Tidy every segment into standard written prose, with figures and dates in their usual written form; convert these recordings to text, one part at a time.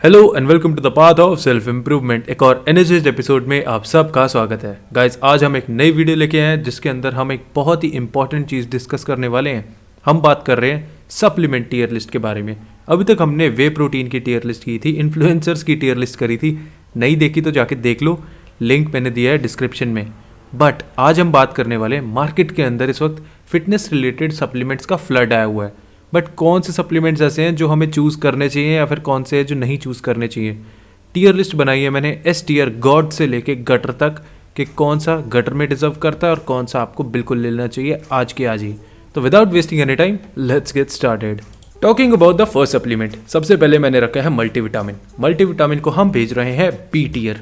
Hello and welcome to the path of self improvement. एक और energised episode में आप सबका स्वागत है। गाइस, आज हम एक नई वीडियो लेके आए हैं जिसके अंदर हम एक बहुत ही इंपॉर्टेंट चीज़ डिस्कस करने वाले हैं। हम बात कर रहे हैं सप्लीमेंट टीयर लिस्ट के बारे में। अभी तक हमने वे प्रोटीन की टीयर लिस्ट की थी, इन्फ्लुएंसर्स की टीयर लिस्ट करी थी। नहीं देखी तो जाके देख लो, लिंक मैंने दिया है डिस्क्रिप्शन में। बट आज हम बात करने वाले हैं मार्केट के अंदर इस वक्त फिटनेस रिलेटेड सप्लीमेंट्स का फ्लड आया हुआ है। बट कौन से सप्लीमेंट्स ऐसे हैं जो हमें चूज़ करने चाहिए या फिर कौन से हैं जो नहीं चूज़ करने चाहिए। टीयर लिस्ट बनाई है मैंने एस टीयर, गॉड से लेके गटर तक, कि कौन सा गटर में डिजर्व करता है और कौन सा आपको बिल्कुल लेना चाहिए आज के आज ही। तो without wasting any time let's get started. Talking about the first supplement, सबसे पहले मैंने रखा है मल्टीविटामिन। मल्टीविटामिन को हम भेज रहे हैं बी टीयर।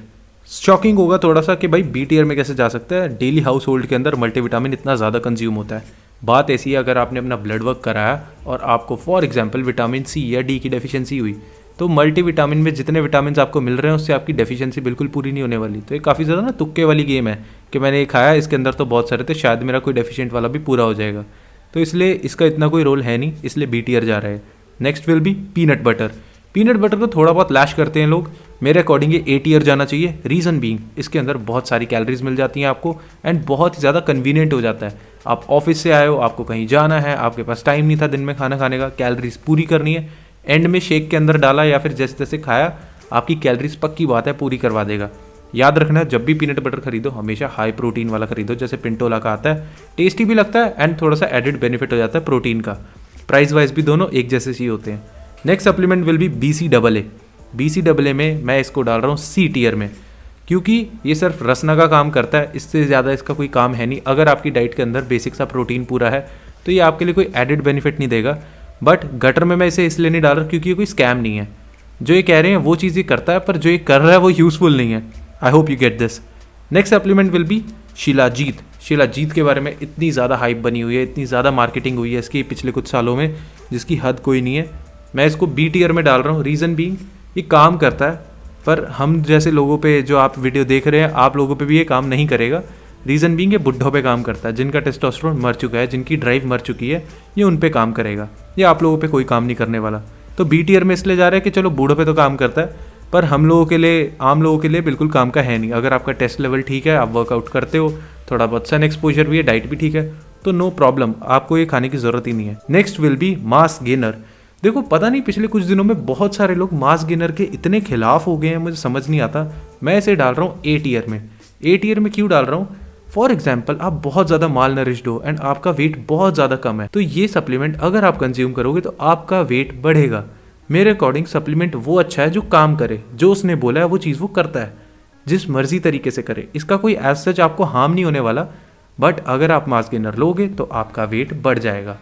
शॉकिंग होगा थोड़ा सा कि भाई बी टीयर में कैसे जा सकता है। डेली हाउस होल्ड के अंदर मल्टीविटामिन इतना ज़्यादा कंज्यूम होता है। बात ऐसी है, अगर आपने अपना ब्लड वर्क कराया और आपको फॉर एग्जांपल विटामिन सी या डी की डेफिशिएंसी हुई, तो मल्टीविटामिन में जितने विटामिन आपको मिल रहे हैं उससे आपकी डेफिशिएंसी बिल्कुल पूरी नहीं होने वाली। तो ये काफ़ी ज़्यादा ना तुक्के वाली गेम है कि मैंने ये खाया, इसके अंदर तो बहुत सारे थे, शायद मेरा कोई डेफिशिएंट वाला भी पूरा हो जाएगा। तो इसलिए इसका इतना कोई रोल है नहीं, इसलिए बी टीयर जा रहा है। Next will B peanut butter. Peanut butter को थोड़ा बहुत लैश करते हैं लोग, मेरे अकॉर्डिंग ये ए टीयर जाना चाहिए। रीज़न बीइंग इसके अंदर बहुत सारी कैलोरीज मिल जाती हैं आपको एंड बहुत ही ज़्यादा कन्वीनियंट हो जाता है। आप ऑफिस से आए हो, आपको कहीं जाना है, आपके पास टाइम नहीं था दिन में खाना खाने का, कैलोरीज पूरी करनी है, एंड में शेक के अंदर डाला या फिर जैसे तैसे खाया, आपकी कैलोरीज पक्की बात है पूरी करवा देगा। याद रखना, जब भी पीनट बटर खरीदो हमेशा हाई प्रोटीन वाला खरीदो, जैसे पिंटोला का आता है। टेस्टी भी लगता है एंड थोड़ा सा एडिड बेनिफिट हो जाता है प्रोटीन का। प्राइस वाइज भी दोनों एक जैसे ही होते हैं। Next supplement will B BCAA। BCAA में मैं इसको डाल रहा हूँ सी टीयर में, क्योंकि ये सिर्फ रसना का काम करता है, इससे ज़्यादा इसका कोई काम है नहीं। अगर आपकी डाइट के अंदर बेसिक सा प्रोटीन पूरा है तो ये आपके लिए कोई एडिड बेनिफिट नहीं देगा। बट गटर में मैं इसे इसलिए नहीं डाल रहा क्योंकि ये कोई स्कैम नहीं है। जो ये कह रहे हैं वो चीज़ ये करता है, पर जो ये कर रहा है वो यूज़फुल नहीं है। I hope you get this. Next supplement will B shilajit. Shilajit के बारे में इतनी ज़्यादा हाइप बनी हुई है, इतनी ज़्यादा मार्केटिंग हुई है इसकी पिछले कुछ सालों में, जिसकी हद कोई नहीं है। मैं इसको बी टीयर में डाल रहा हूँ। रीज़न बीइंग ये काम करता है, पर हम जैसे लोगों पे जो आप वीडियो देख रहे हैं, आप लोगों पे भी ये काम नहीं करेगा। रीज़न बीइंग ये बुढ़ों पे काम करता है, जिनका टेस्टोस्टेरोन मर चुका है, जिनकी ड्राइव मर चुकी है, ये उन पे काम करेगा। ये आप लोगों पे कोई काम नहीं करने वाला। तो बी टीयर में इसलिए जा रहा है कि चलो बूढ़ों पे तो काम करता है, पर हम लोगों के लिए, आम लोगों के लिए बिल्कुल काम का है नहीं। अगर आपका टेस्ट लेवल ठीक है, आप वर्कआउट करते हो, थोड़ा बहुत सन एक्सपोजर भी है, डाइट भी ठीक है, तो नो प्रॉब्लम, आपको ये खाने की ज़रूरत ही नहीं है। Next will B mass gainer. देखो, पता नहीं पिछले कुछ दिनों में बहुत सारे लोग मास गेनर के इतने खिलाफ हो गए हैं, मुझे समझ नहीं आता। मैं इसे डाल रहा हूँ ए टीयर में। ए टीयर में क्यों डाल रहा हूँ? फॉर एग्जाम्पल, आप बहुत ज़्यादा माल नरिश्ड हो एंड आपका वेट बहुत ज़्यादा कम है, तो ये सप्लीमेंट अगर आप कंज्यूम करोगे तो आपका वेट बढ़ेगा। मेरे अकॉर्डिंग सप्लीमेंट वो अच्छा है जो काम करे, जो उसने बोला है वो चीज़ वो करता है, जिस मर्जी तरीके से करे। इसका कोई एज सच आपको हार्म नहीं होने वाला। बट अगर आप मास गेनर लोगे तो आपका वेट बढ़ जाएगा,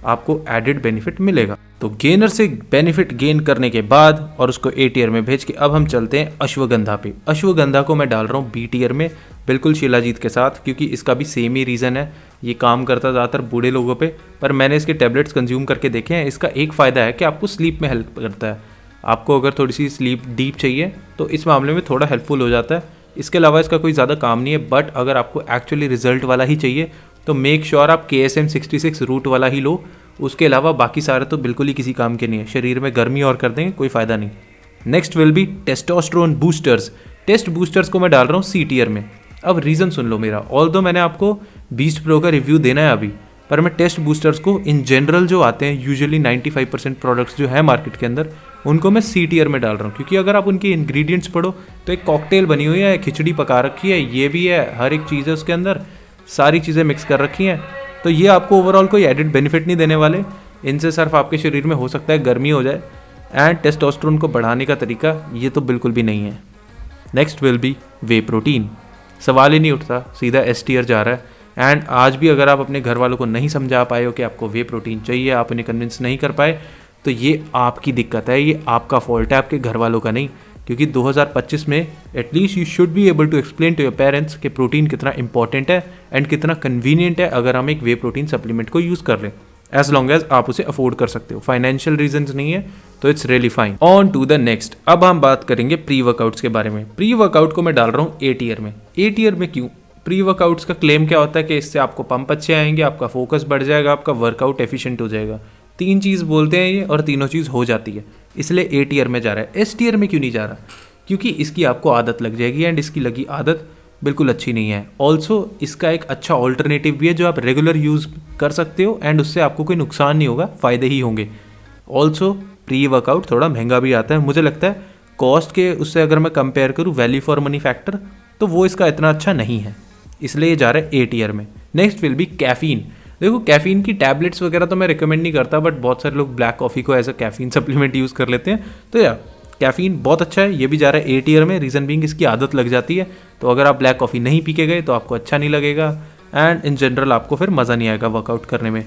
आपको एडिड बेनिफिट मिलेगा। तो गेनर से बेनिफिट गेन करने के बाद और उसको ए टीयर में भेज के अब हम चलते हैं अश्वगंधा पे। अश्वगंधा को मैं डाल रहा हूँ बी टीयर में, बिल्कुल शिलाजीत के साथ, क्योंकि इसका भी सेम ही रीज़न है। ये काम करता ज़्यादातर बूढ़े लोगों पे, पर मैंने इसके टैबलेट्स कंज्यूम करके देखे हैं। इसका एक फ़ायदा है कि आपको स्लीप में हेल्प करता है। आपको अगर थोड़ी सी स्लीप डीप चाहिए तो इस मामले में थोड़ा हेल्पफुल हो जाता है। इसके अलावा इसका कोई ज़्यादा काम नहीं है। बट अगर आपको एक्चुअली रिजल्ट वाला ही चाहिए तो मेक श्योर आप KSM 66 रूट वाला ही लो। उसके अलावा बाकी सारे तो बिल्कुल ही किसी काम के नहीं है, शरीर में गर्मी और कर देंगे, कोई फ़ायदा नहीं। Next will be testosterone boosters. Test boosters को मैं डाल रहा हूँ सी टीयर में। अब रीज़न सुन लो मेरा, ऑल्दो मैंने आपको बीस्ट प्रो का रिव्यू देना है अभी, पर मैं टेस्ट बूस्टर्स को इन जनरल जो आते हैं, यूजुअली 95% प्रोडक्ट्स जो है मार्केट के अंदर, उनको मैं सी टीयर में डाल रहा हूँ। क्योंकि अगर आप उनके इंग्रेडिएंट्स पढ़ो तो एक कॉकटेल बनी हुई है, खिचड़ी पका रखी है, ये भी है, हर एक चीज़ है उसके अंदर, सारी चीज़ें मिक्स कर रखी हैं। तो ये आपको ओवरऑल कोई एडिड बेनिफिट नहीं देने वाले। इनसे सिर्फ आपके शरीर में हो सकता है गर्मी हो जाए, एंड टेस्टोस्टेरोन को बढ़ाने का तरीका ये तो बिल्कुल भी नहीं है। Next will B way protein. सवाल ही नहीं उठता, सीधा एस टीयर जा रहा है। एंड आज भी अगर आप अपने घर वालों को नहीं समझा पाए हो कि आपको वे प्रोटीन चाहिए, आप उन्हें कन्विंस नहीं कर पाए, तो ये आपकी दिक्कत है, ये आपका फॉल्ट है, आपके घर वालों का नहीं। क्योंकि 2025 में at least you should be able to explain to your parents कि प्रोटीन कितना इंपॉर्टेंट है एंड कितना कन्वीनियंट है अगर हम एक वे प्रोटीन सप्लीमेंट को यूज़ कर लें, एज लॉन्ग एज आप उसे अफोर्ड कर सकते हो। फाइनेंशियल रीजंस नहीं है तो it's really fine. On to the next. अब हम बात करेंगे प्री वर्कआउट्स के बारे में। प्री वर्कआउट को मैं डाल रहा हूँ ए टीयर में। ए टीयर में क्यों? प्री वर्कआउट्स का क्लेम क्या होता है कि इससे आपको पंप अच्छे आएंगे, आपका फोकस बढ़ जाएगा, आपका वर्कआउट एफिशिएंट हो जाएगा। तीन चीज़ बोलते हैं ये और तीनों चीज़ हो जाती है। इसलिए ए टीयर में जा रहा है। एस टीयर में क्यों नहीं जा रहा? क्योंकि इसकी आपको आदत लग जाएगी एंड इसकी लगी आदत बिल्कुल अच्छी नहीं है। ऑल्सो इसका एक अच्छा ऑल्टरनेटिव भी है जो आप रेगुलर यूज़ कर सकते हो एंड उससे आपको कोई नुकसान नहीं होगा, फ़ायदे ही होंगे। ऑल्सो प्री वर्कआउट थोड़ा महंगा भी आता है, मुझे लगता है कॉस्ट के उससे अगर मैं कंपेयर करूँ वैल्यू फॉर मनी फैक्टर, तो वो इसका इतना अच्छा नहीं है, इसलिए ये जा रहा है ए टीयर में। Next will B caffeine. देखो कैफ़ीन की टैबलेट्स वगैरह तो मैं रिकमेंड नहीं करता, बट बहुत सारे लोग ब्लैक कॉफ़ी को as a caffeine supplement use कर लेते हैं, तो यार कैफ़ीन बहुत अच्छा है, ये भी जा रहा है ए टीयर में। रीज़न बीइंग इसकी आदत लग जाती है, तो अगर आप ब्लैक कॉफ़ी नहीं पी के गए तो आपको अच्छा नहीं लगेगा एंड इन जनरल आपको फिर मज़ा नहीं आएगा वर्कआउट करने में।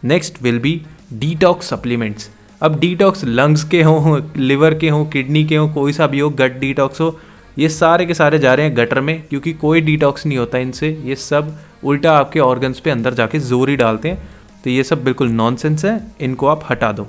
Next will B detox supplements. अब डिटॉक्स लंग्स के हों, लिवर के हों, किडनी के हों, कोई सा भी हो, गट डिटॉक्स हो, ये सारे के सारे जा रहे हैं गटर में, क्योंकि कोई डिटॉक्स नहीं होता इनसे। ये सब उल्टा आपके ऑर्गन्स पे अंदर जाके जोर ही डालते हैं, तो ये सब बिल्कुल नॉनसेंस है, इनको आप हटा दो।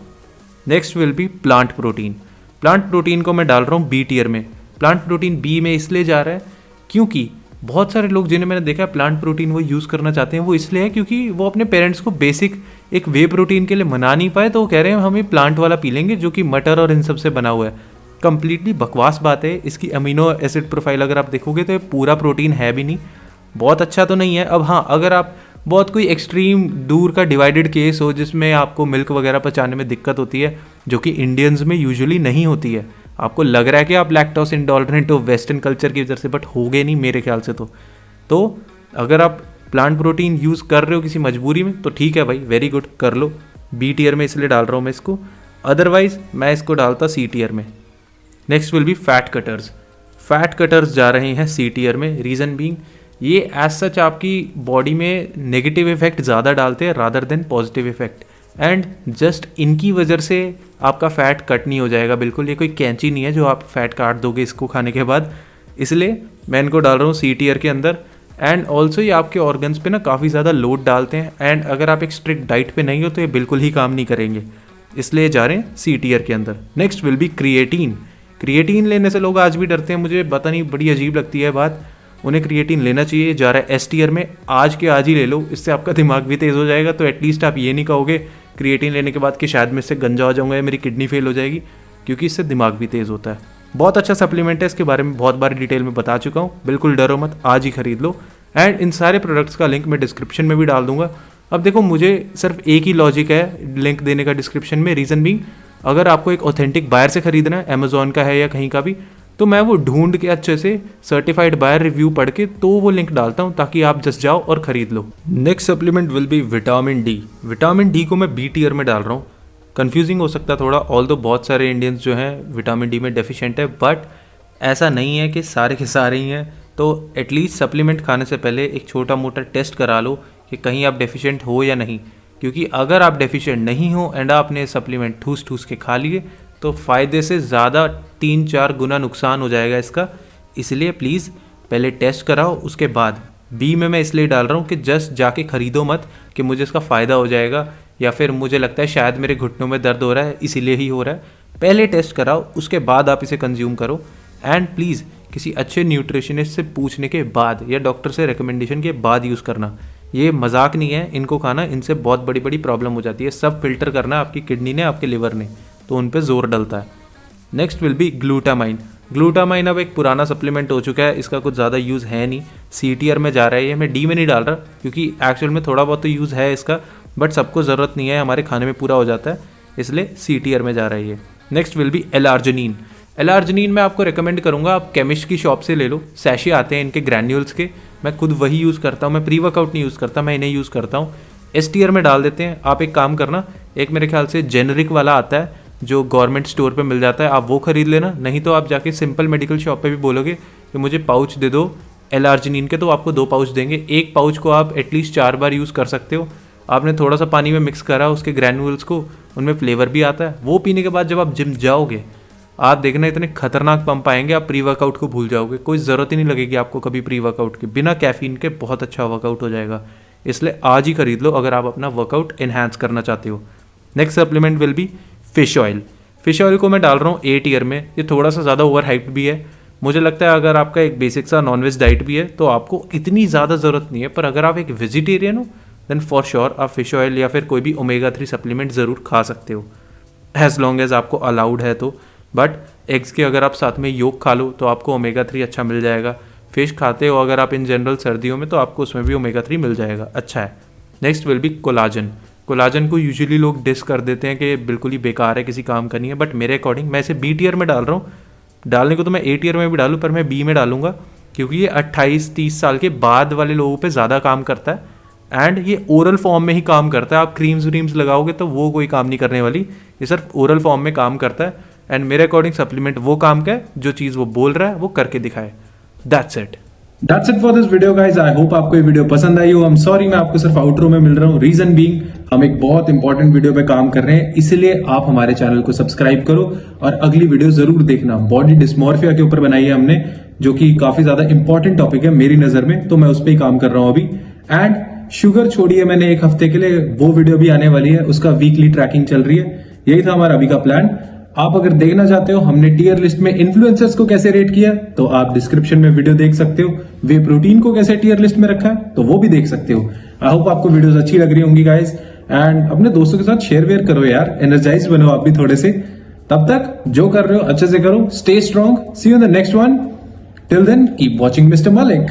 Next will B plant protein. Plant protein को मैं डाल रहा हूँ बी टीयर में। प्लांट प्रोटीन बी में इसलिए जा रहा है क्योंकि बहुत सारे लोग जिन्हें मैंने देखा है प्लांट प्रोटीन वो यूज़ करना चाहते हैं, वो इसलिए है क्योंकि वो अपने पेरेंट्स को बेसिक एक वे प्रोटीन के लिए मना नहीं पाए, तो वो कह रहे हैं हम ये प्लांट वाला पी लेंगे जो कि मटर और इन सब से बना हुआ है। कंप्लीटली बकवास बात है। इसकी अमीनो एसिड प्रोफाइल अगर आप देखोगे तो ये पूरा प्रोटीन है भी नहीं, बहुत अच्छा तो नहीं है। अब हाँ, अगर आप बहुत कोई एक्सट्रीम दूर का डिवाइडेड केस हो जिसमें आपको मिल्क वगैरह पचाने में दिक्कत होती है, जो कि इंडियंस में यूजुअली नहीं होती है, आपको लग रहा है कि आप लैक्टोस इंटॉलरेंट हो वेस्टर्न कल्चर की वजह से, बट होगे नहीं मेरे ख्याल से। तो अगर आप प्लांट प्रोटीन यूज़ कर रहे हो किसी मजबूरी में तो ठीक है भाई, वेरी गुड, कर लो। बी टीयर में इसलिए डाल रहा हूँ मैं इसको, अदरवाइज मैं इसको डालता सी टीयर में। Next will B fat cutters. Fat cutters जा रहे हैं सी टीयर में। रीज़न बीइंग ये एज सच आपकी बॉडी में नेगेटिव इफेक्ट ज़्यादा डालते हैं rather than positive effect, and just इनकी वजह से आपका फ़ैट कट नहीं हो जाएगा बिल्कुल। ये कोई कैंची नहीं है जो आप फैट काट दोगे इसको खाने के बाद, इसलिए मैं इनको डाल रहा हूँ सी टीयर के अंदर। एंड ऑल्सो ये आपके ऑर्गन्स पे ना काफ़ी ज़्यादा लोड डालते हैं, एंड अगर आप एक स्ट्रिक्ट डाइट पे नहीं हो तो ये बिल्कुल ही काम नहीं करेंगे, इसलिए जा रहे हैं सी टीयर के अंदर। Next will B creatine. Creatine लेने से लोग आज भी डरते हैं, मुझे पता नहीं, बड़ी अजीब लगती है बात। उन्हें क्रिएटिन लेना चाहिए, जा रहा है एस टीयर में। आज के आज ही ले लो, इससे आपका दिमाग भी तेज़ हो जाएगा, तो एटलीस्ट आप ये नहीं कहोगे क्रिएटिन लेने के बाद कि शायद मैं इससे गंजा हो जाऊंगा या मेरी किडनी फेल हो जाएगी, क्योंकि इससे दिमाग भी तेज़ होता है। बहुत अच्छा सप्लीमेंट है, इसके बारे में बहुत बार डिटेल में बता चुका हूँ, बिल्कुल डरो मत, आज ही खरीद लो। एंड इन सारे प्रोडक्ट्स का लिंक मैं डिस्क्रिप्शन में भी डाल दूंगा। अब देखो, मुझे सिर्फ एक ही लॉजिक है लिंक देने का डिस्क्रिप्शन में, रीज़न भी अगर आपको एक ऑथेंटिक बायर से खरीदना है, अमेजोन का है या कहीं का भी, तो मैं वो ढूंढ के अच्छे से सर्टिफाइड बायर रिव्यू पढ़ के तो वो लिंक डालता हूँ, ताकि आप जस्ट जाओ और ख़रीद लो। Next supplement will be vitamin D. Vitamin D को मैं बी टीयर में डाल रहा हूँ। कंफ्यूजिंग हो सकता है थोड़ा, ऑल्दो बहुत सारे इंडियंस जो हैं विटामिन डी में डेफिशिएंट है, बट ऐसा नहीं है कि सारे के सारे ही हैं। तो एटलीस्ट सप्लीमेंट खाने से पहले एक छोटा मोटा टेस्ट करा लो कि कहीं आप डेफिशिएंट हो या नहीं, क्योंकि अगर आप डेफिशिएंट नहीं हो एंड आपने सप्लीमेंट ठूस ठूस के खा लिए तो फ़ायदे से ज़्यादा 3-4 गुना नुकसान हो जाएगा इसका। इसलिए प्लीज़ पहले टेस्ट कराओ, उसके बाद। बी में मैं इसलिए डाल रहा हूँ कि जस्ट जाके ख़रीदो मत कि मुझे इसका फ़ायदा हो जाएगा, या फिर मुझे लगता है शायद मेरे घुटनों में दर्द हो रहा है इसीलिए ही हो रहा है। पहले टेस्ट कराओ, उसके बाद आप इसे कंज्यूम करो। एंड प्लीज़ किसी अच्छे न्यूट्रिशनिस्ट से पूछने के बाद या डॉक्टर से रिकमेंडेशन के बाद यूज़ करना। ये मजाक नहीं है, इनको खाना, इनसे बहुत बड़ी बड़ी प्रॉब्लम हो जाती है। सब फिल्टर करना आपकी किडनी ने, आपके लिवर ने, तो उन पे जोर डलता है। Next will B glutamine. Glutamine अब एक पुराना सप्लीमेंट हो चुका है, इसका कुछ ज़्यादा यूज़ है नहीं, सी टीयर में जा रहा है ये। मैं डी में नहीं डाल रहा क्योंकि एक्चुअल में थोड़ा बहुत तो यूज़ है इसका, बट सबको ज़रूरत नहीं है, हमारे खाने में पूरा हो जाता है, इसलिए सी टीयर में जा रहा है ये। Next will B L-arginine. L-arginine मैं आपको रिकमेंड करूँगा आप केमिस्ट की शॉप से ले लो, सैशे आते हैं इनके ग्रैन्यूल्स के, मैं खुद वही यूज़ करता हूँ। मैं प्री वर्कआउट नहीं यूज़ करता, मैं इन्हें यूज़ करता हूँ। एस टीयर में डाल देते हैं। आप एक काम करना, एक मेरे ख्याल से जेनरिक वाला आता है जो गवर्नमेंट स्टोर पे मिल जाता है, आप वो खरीद लेना। नहीं तो आप जाके सिंपल मेडिकल शॉप पे भी बोलोगे कि मुझे पाउच दे दो एल-आर्जिनिन के, तो आपको 2 पाउच देंगे। एक पाउच को आप एटलीस्ट 4 बार यूज़ कर सकते हो। आपने थोड़ा सा पानी में मिक्स करा उसके ग्रैन्यूल्स को, उनमें फ्लेवर भी आता है। वो पीने के बाद जब आप जिम जाओगे, आप देखना इतने खतरनाक पंप आएंगे, आप प्री वर्कआउट को भूल जाओगे। कोई ज़रूरत ही नहीं लगेगी आपको कभी प्री वर्कआउट की, बिना कैफीन के बहुत अच्छा वर्कआउट हो जाएगा। इसलिए आज ही खरीद लो अगर आप अपना वर्कआउट एनहांस करना चाहते हो। Next supplement will B fish oil. Fish oil को मैं डाल रहा हूँ ए टीयर में। ये थोड़ा सा ज़्यादा ओवर हाइप्ड भी है, मुझे लगता है अगर आपका एक बेसिक सा नॉनवेज डाइट भी है तो आपको इतनी ज़्यादा ज़रूरत नहीं है, पर अगर आप एक वेजिटेरियन हो देन फॉर श्योर आप फिश ऑयल या फिर कोई भी ओमेगा 3 सप्लीमेंट ज़रूर खा सकते हो। एज लॉन्ग एज आपको अलाउड है तो। बट एग्स के अगर आप साथ में योग खा लो तो आपको ओमेगा 3 अच्छा मिल जाएगा। फिश खाते हो अगर आप इन जनरल सर्दियों में तो आपको उसमें भी ओमेगा 3 मिल जाएगा, अच्छा है। Next will B collagen. Collagen को यूजुअली लोग डिस कर देते हैं कि बिल्कुल ही बेकार है, किसी काम का नहीं है, बट मेरे अकॉर्डिंग मैं इसे बी टियर में डाल रहा हूँ। डालने को तो मैं ए टियर में भी डालूँ पर मैं बी में डालूंगा क्योंकि ये 28-30 साल के बाद वाले लोगों पे ज़्यादा काम करता है एंड ये ओरल फॉर्म में ही काम करता है। आप क्रीम्स व्रीम्स लगाओगे तो वो कोई काम नहीं करने वाली, ये सिर्फ ओरल फॉर्म में काम करता है। एंड मेरे अकॉर्डिंग सप्लीमेंट वो काम का है जो चीज़ वो बोल रहा है वो करके दिखाए। That's it for this video guys. I hope आपको ये वीडियो पसंद आई हो। आई एम सॉरी मैं आपको सिर्फ आउटरो में मिल रहा हूँ, रीजन बीइंग हम एक बहुत इंपॉर्टेंट वीडियो पे काम कर रहे हैं, इसलिए आप हमारे चैनल को सब्सक्राइब करो और अगली वीडियो जरूर देखना। बॉडी डिस्मॉर्फिया के ऊपर बनाई है हमने, जो कि काफी ज्यादा इंपॉर्टेंट टॉपिक है मेरी नजर में, तो मैं उस पर ही काम कर रहा हूँ अभी। एंड शुगर छोड़िए मैंने एक हफ्ते के लिए, वो वीडियो भी आने वाली है, उसका वीकली ट्रैकिंग चल रही है। यही था हमारा अभी का प्लान। आप अगर देखना चाहते हो हमने टियर लिस्ट में इन्फ्लुएंसर्स को कैसे रेट किया तो आप डिस्क्रिप्शन में वीडियो देख सकते हो। वे प्रोटीन को कैसे टियर लिस्ट में रखा है तो वो भी देख सकते हो। आई होप आपको वीडियोस अच्छी लग रही होंगी गाइस, एंड अपने दोस्तों के साथ शेयर वेयर करो यार, एनर्जाइज बनो आप भी थोड़े से। तब तक जो कर रहे हो अच्छे से करो, stay strong, see you in the next one, till then keep watching mister Malik.